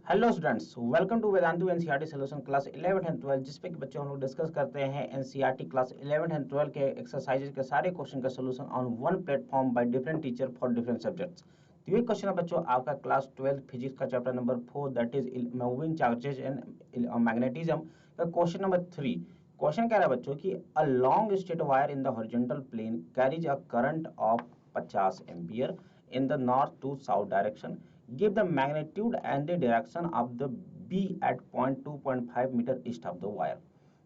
Hello students, welcome to Vedantu NCERT solution class 11 and 12, जिस पे कि बच्चों हम लोग डिस्कस करते हैं एनसीईआरटी क्लास 11 एंड 12 के एक्सरसाइजेज के सारे क्वेश्चन का solution on one platform by different teacher for different subjects. तो ये क्वेश्चन है बच्चों आपका क्लास 12 फिजिक्स का chapter number 4 that is moving charges and magnetism का क्वेश्चन नंबर 3। क्वेश्चन कह रहा है बच्चों कि a long straight wire in the horizontal plane carries a current of 50 ampere in the north to south direction. Give the magnitude and the direction of the B at point 2.5 metre east of the wire.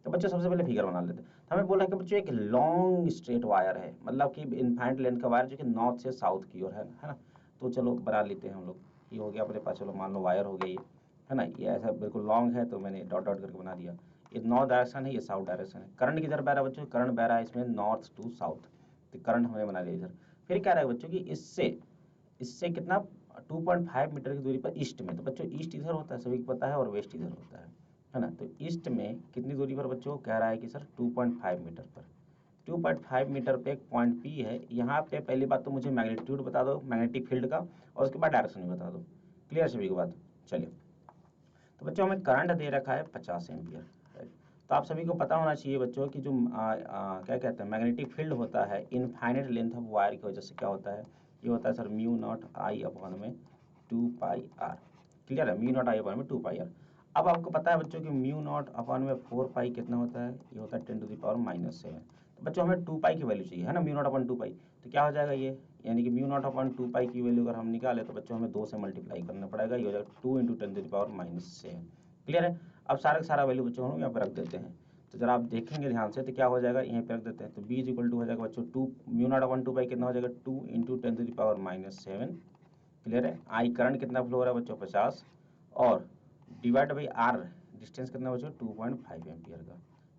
तो बच्चों सबसे पहले figure बना लेते हैं। तो हमें बोला है कि बच्चों एक लॉन्ग स्ट्रेट वायर है, मतलब कि इनफाइनाइट लेंथ का वायर जो कि नॉर्थ से साउथ की ओर है ना। तो चलो बना लेते हैं हम लोग। ये हो गया अपने पास, चलो मान लो वायर हो गई है ना। ये ऐसा बिल्कुल लॉन्ग है तो मैंने डॉट डॉट करके बना दिया। ये नॉर्थ डायरेक्शन है, ये साउथ डायरेक्शन है। करंट किधर बह रहा है बच्चों? करंट बह रहा है इसमें नॉर्थ टू साउथ। तो करंट हमने बना लिया इधर। फिर क्या रहा है बच्चों कि इससे कितना 2.5 मीटर की दूरी पर ईस्ट में। तो बच्चों ईस्ट इधर होता है, सभी को पता है, और वेस्ट इधर होता है ना। तो ईस्ट में कितनी दूरी पर बच्चों कह रहा है कि सर 2.5 मीटर पर। 2.5 मीटर पे एक पॉइंट पी है। यहाँ पे पहली बात तो मुझे मैग्नीट्यूड बता दो मैग्नेटिक फील्ड का, और उसके बाद डायरेक्शन भी बता दो। क्लियर सभी को बात? चलिए, तो बच्चों हमें करंट दे रखा है 50 एम्पियर। तो आप सभी को पता होना चाहिए बच्चों कि जो क्या कहते हैं मैग्नेटिक फील्ड होता है इनफाइनाइट लेंथ ऑफ वायर की वजह से क्या होता है, ये होता है sir mu not I upon में 2 पाई आर। क्लियर है? म्यू नॉट आई अपॉन में 2 पाई आर। अब आपको पता है बच्चों कि म्यू नॉट अपॉन में 4 पाई कितना होता है, ये होता है 10⁻⁻⁷। तो बच्चों हमें 2 पाई की वैल्यू चाहिए है ना, म्यू नॉट अपॉन 2 पाई। तो क्या हो जाएगा ये, यानी कि म्यू नॉट अपॉन 2 पाई की वैल्यू अगर हम निकाले तो बच्चों हमें 2 से मल्टीप्लाई करना पड़ेगा। ये हो जाएगा 2 × 10⁻⁷। क्लियर है? अब सारा का सारा वैल्यू बच्चों हम यहाँ पर रख देते हैं। तो जरा आप देखेंगे ध्यान से तो क्या हो जाएगा, यहीं पे रख देते हैं। तो b इक्वल टू हो जाएगा बच्चों 2 म्यू नॉट अपॉन 2 पाई कितना हो जाएगा 2 × 10⁻⁷। क्लियर है? आई करंट कितना फ्लो हो रहा है बच्चों 50, और डिवाइड बाई आर डिस्टेंस कितना बच्चों 2.5 एम्पियर का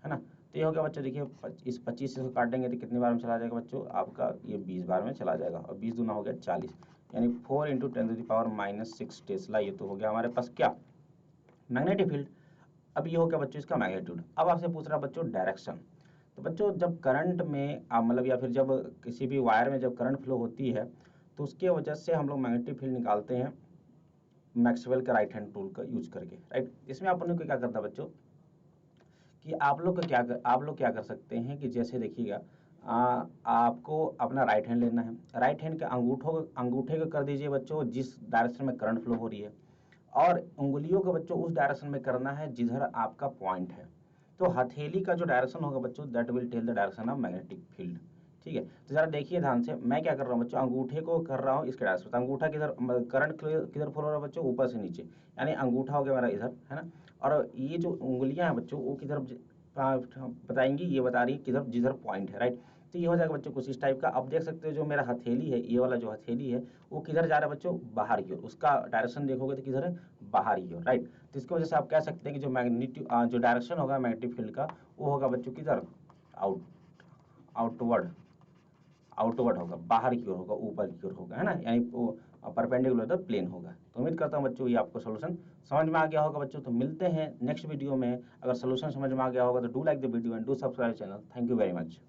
है ना। तो ये हो गया बच्चों, देखिए इस 25 से काटेंगे तो कितनी बार में चला जाएगा बच्चों आपका, ये 20 बार में चला जाएगा, और 20 दूना हो गया 40, यानी 4 × 10⁻⁻6 टेस्ला। ये तो हो गया हमारे पास क्या, मैग्नेटिक फील्ड। अब ये हो गया बच्चों इसका मैग्नीट्यूड। अब आपसे पूछ रहा है बच्चों डायरेक्शन। तो बच्चों जब करंट में मतलब या फिर जब किसी भी वायर में जब करंट फ्लो होती है तो उसके वजह से हम लोग मैग्नेटिक फील्ड निकालते हैं मैक्सवेल का राइट हैंड टूल का यूज करके, राइट। इसमें आप लोग को क्या करता है बच्चों कि आप लोग क्या कर सकते हैं कि जैसे देखिएगा, आपको अपना राइट हैंड लेना है। राइट हैंड के अंगूठे को कर दीजिए बच्चों जिस डायरेक्शन में करंट फ्लो हो रही है, और उंगलियों को बच्चों उस डायरेक्शन में करना है जिधर आपका पॉइंट है। तो हथेली का जो डायरेक्शन होगा बच्चों that will tell the direction of magnetic field. ठीक है, तो जरा देखिए ध्यान से, मैं क्या कर रहा हूँ बच्चों, अंगूठे को कर रहा हूँ इसके डायरेक्शन। अंगूठा किधर, करंट किधर फ्लो हो रहा है बच्चों, ऊपर से नीचे, यानी अंगूठा हो गया मेरा इधर है ना। और ये जो उंगलियां हैं बच्चों वो किधर बताएंगी, ये बता रही है किधर जिधर पॉइंट है, राइट। तो ये हो जाएगा बच्चों कुछ इस टाइप का। अब देख सकते हो जो मेरा हथेली है, ये वाला जो हथेली है वो किधर जा रहा है बच्चों, बाहर की ओर। उसका डायरेक्शन देखोगे तो किधर है, बाहर की ओर, राइट। तो इसकी वजह से आप कह सकते हैं कि जो डायरेक्शन होगा मैग्नेटिक फील्ड का वो होगा बच्चों किधर, आउटवर्ड आउटवर्ड होगा, बाहर की ओर होगा, ऊपर की ओर होगा, है ना, यानी वो परपेंडिकुलर द प्लेन होगा। तो उम्मीद करता हूँ बच्चों ये आपको सोल्यूशन समझ में आ गया होगा बच्चों। तो मिलते हैं नेक्स्ट वीडियो में। अगर सोल्यूशन समझ में आ गया होगा तो do like the video and do subscribe channel. Thank you very much.